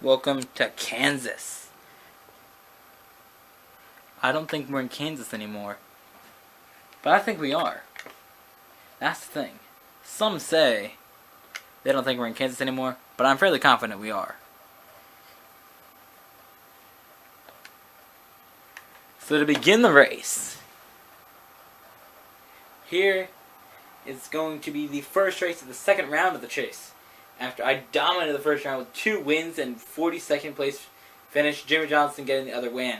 Welcome to Kansas. I don't think we're in Kansas anymore. But I think we are. That's the thing. Some say they don't think we're in Kansas anymore, but I'm fairly confident we are. So to begin the race, here is going to be the first race of the second round of the chase. After I dominated the first round with 2 wins and 42nd place finish, Jimmy Johnson getting the other win.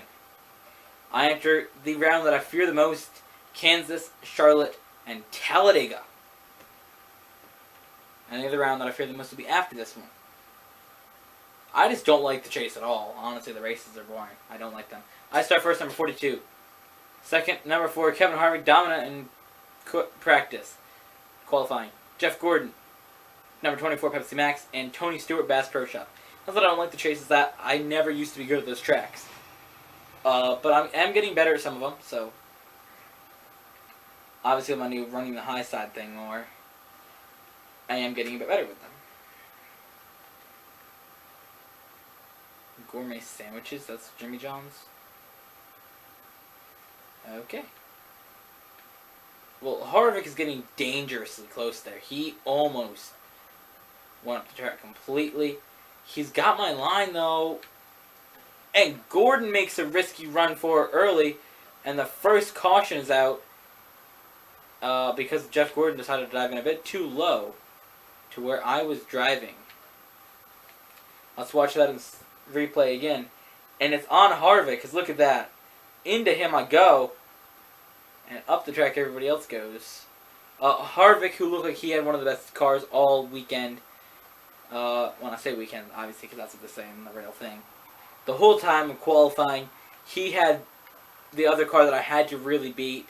I enter the round that I fear the most, Kansas, Charlotte, and Talladega. And the other round that I fear the most will be after this one. I just don't like the chase at all. Honestly, the races are boring. I don't like them. I start first, number 42. Second, number 4, Kevin Harvick, dominant in practice. Qualifying. Jeff Gordon, number 24, Pepsi Max, and Tony Stewart, Bass Pro Shop. Not that I don't like the chase, is that I never used to be good at those tracks. But I am getting better at some of them, so obviously I'm new running the high side thing more. I am getting a bit better with them. Gourmet sandwiches, that's Jimmy John's. Okay. Well, Harvick is getting dangerously close there. He almost went up the track completely. He's got my line, though. And Gordon makes a risky run for it early. And the first caution is out because Jeff Gordon decided to dive in a bit too low to where I was driving. Let's watch that in replay again. And it's on Harvick, because look at that. Into him I go. And up the track everybody else goes. Harvick, who looked like he had one of the best cars all weekend. When I say weekend, obviously, because that's what they're saying, the real thing. The whole time of qualifying, he had the other car that I had to really beat.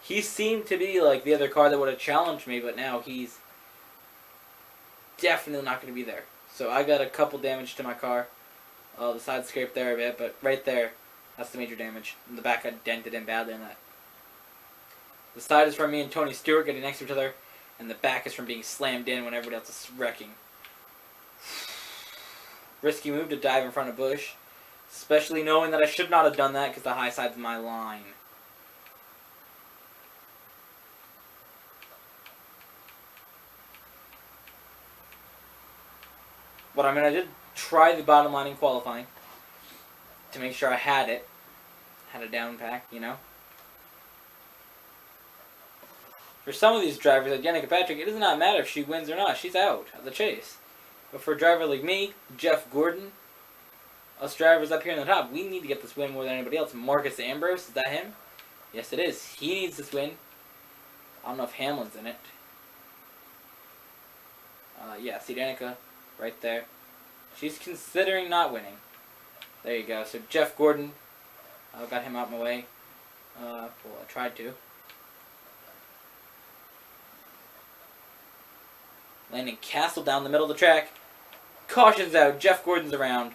He seemed to be like the other car that would have challenged me, but now he's definitely not going to be there. So I got a couple damage to my car. The side scraped there a bit, but right there, that's the major damage. And the back got dented in badly in that. The side is from me and Tony Stewart getting next to each other, and the back is from being slammed in when everybody else is wrecking. Risky move to dive in front of Bush, especially knowing that I should not have done that because the high side's my line. But I mean, I did try the bottom line in qualifying to make sure I had it. Had a down pack, you know. For some of these drivers, like Danica Patrick, it does not matter if she wins or not. She's out of the chase. But for a driver like me, Jeff Gordon, us drivers up here in the top, we need to get this win more than anybody else. Marcus Ambrose, is that him? Yes, it is. He needs this win. I don't know if Hamlin's in it. Yeah, see Danica right there. She's considering not winning. There you go. So Jeff Gordon, got him out of my way. Well, I tried to. Landing Castle down the middle of the track. Caution's out. Jeff Gordon's around.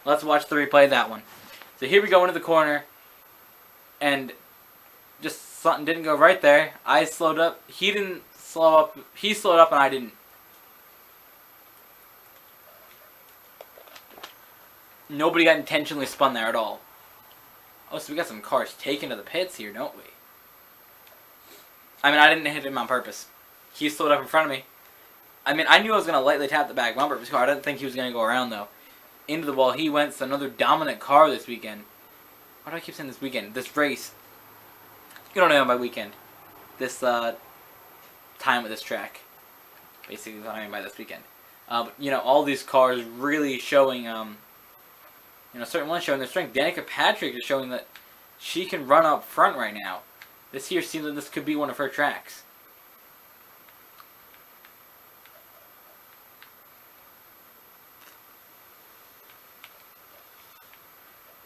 Let's watch the replay of that one. So here we go into the corner. And just something didn't go right there. I slowed up. He didn't slow up. He slowed up and I didn't. Nobody got intentionally spun there at all. Oh, so we got some cars taken to the pits here, don't we? I mean, I didn't hit him on purpose. He slowed up in front of me. I mean, I knew I was going to lightly tap the back bumper of his car. I didn't think he was going to go around, though. Into the wall he went. It's another dominant car this weekend. Why do I keep saying this weekend? This race. You don't know by weekend. This time with this track. Basically what I mean by this weekend. But, you know, all these cars really showing, you know, certain ones showing their strength. Danica Patrick is showing that she can run up front right now. This here seems like this could be one of her tracks.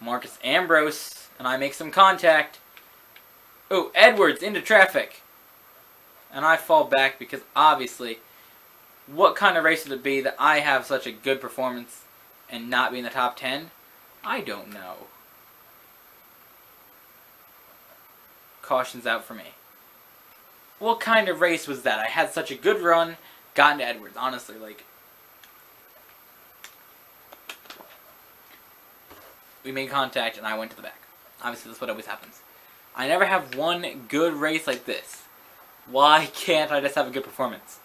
Marcus Ambrose and I make some contact. Oh, Edwards into traffic. And I fall back because obviously, what kind of race would it be that I have such a good performance and not be in the top 10? I don't know. Caution's out for me. What kind of race was that? I had such a good run, got into Edwards. Honestly, like, we made contact, and I went to the back. Obviously, that's what always happens. I never have one good race like this. Why can't I just have a good performance?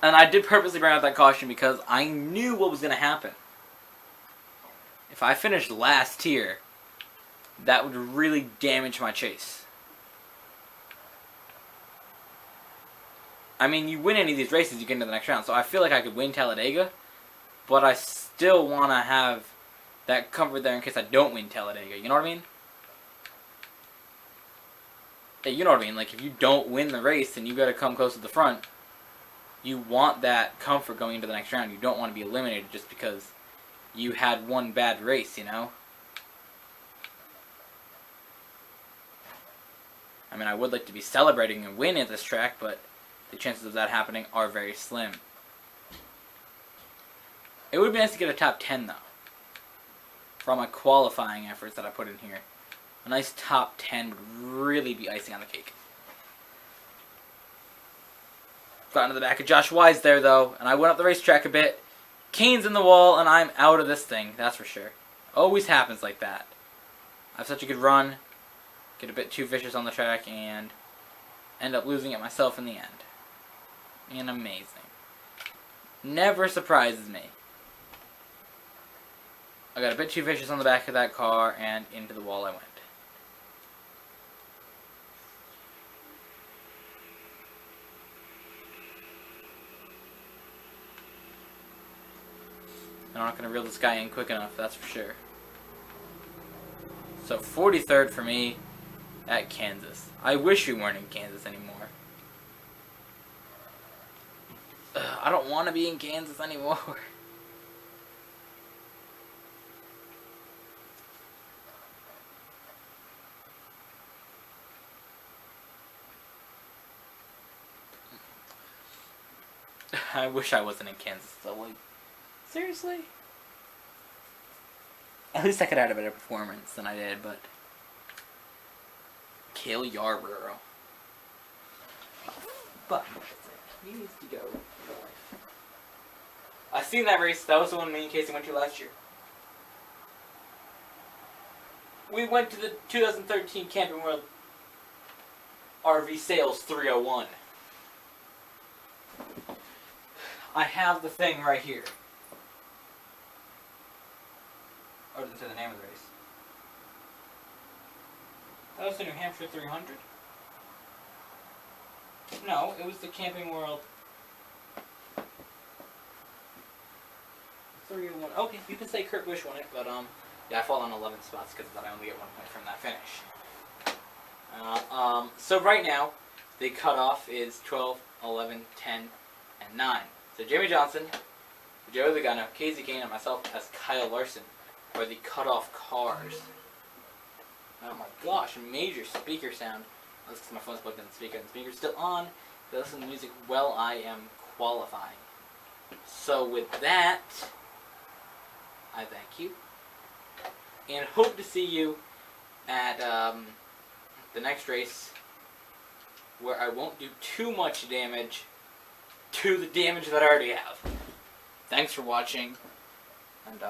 And I did purposely bring out that caution because I knew what was going to happen. If I finished last here, that would really damage my chase. I mean, you win any of these races, you get into the next round. So I feel like I could win Talladega, but I still want to have that comfort there in case I don't win Talladega. You know what I mean? Yeah, you know what I mean. Like, if you don't win the race and you got to come close to the front, you want that comfort going into the next round. You don't want to be eliminated just because you had one bad race, you know? I mean, I would like to be celebrating and win at this track, but the chances of that happening are very slim. It would be nice to get a top 10, though, for all my qualifying efforts that I put in here. A nice top 10 would really be icing on the cake. Got into the back of Josh Wise there, though, and I went up the racetrack a bit. Cane's in the wall, and I'm out of this thing, that's for sure. Always happens like that. I have such a good run, get a bit too vicious on the track, and end up losing it myself in the end. And amazing. Never surprises me. I got a bit too vicious on the back of that car, and into the wall I went. I'm not going to reel this guy in quick enough, that's for sure. So 43rd for me at Kansas. I wish we weren't in Kansas anymore. I don't want to be in Kansas anymore. I wish I wasn't in Kansas though. Like, seriously? At least I could have had a better performance than I did, but... Cale Yarborough. But he needs to go. I seen that race. That was the one me and Casey went to last year. We went to the 2013 Camping World RV Sales 301. I have the thing right here. Oh, it doesn't say the name of the race. That was the New Hampshire 300? No, it was the Camping World 301. Okay, you can say Kurt Busch won it, but yeah, I fall on 11 spots because I only get 1 point from that finish. So right now, the cutoff is 12, 11, 10, and 9. So Jamie Johnson, Joey Logano, Casey Kane, and myself as Kyle Larson are the cutoff cars. Oh my gosh, major speaker sound. That's because my phone's plugged in the speaker, and the speaker's still on. To listen to the music while I am qualifying. So with that, I thank you, and hope to see you at the next race, where I won't do too much damage to the damage that I already have. Thanks for watching, and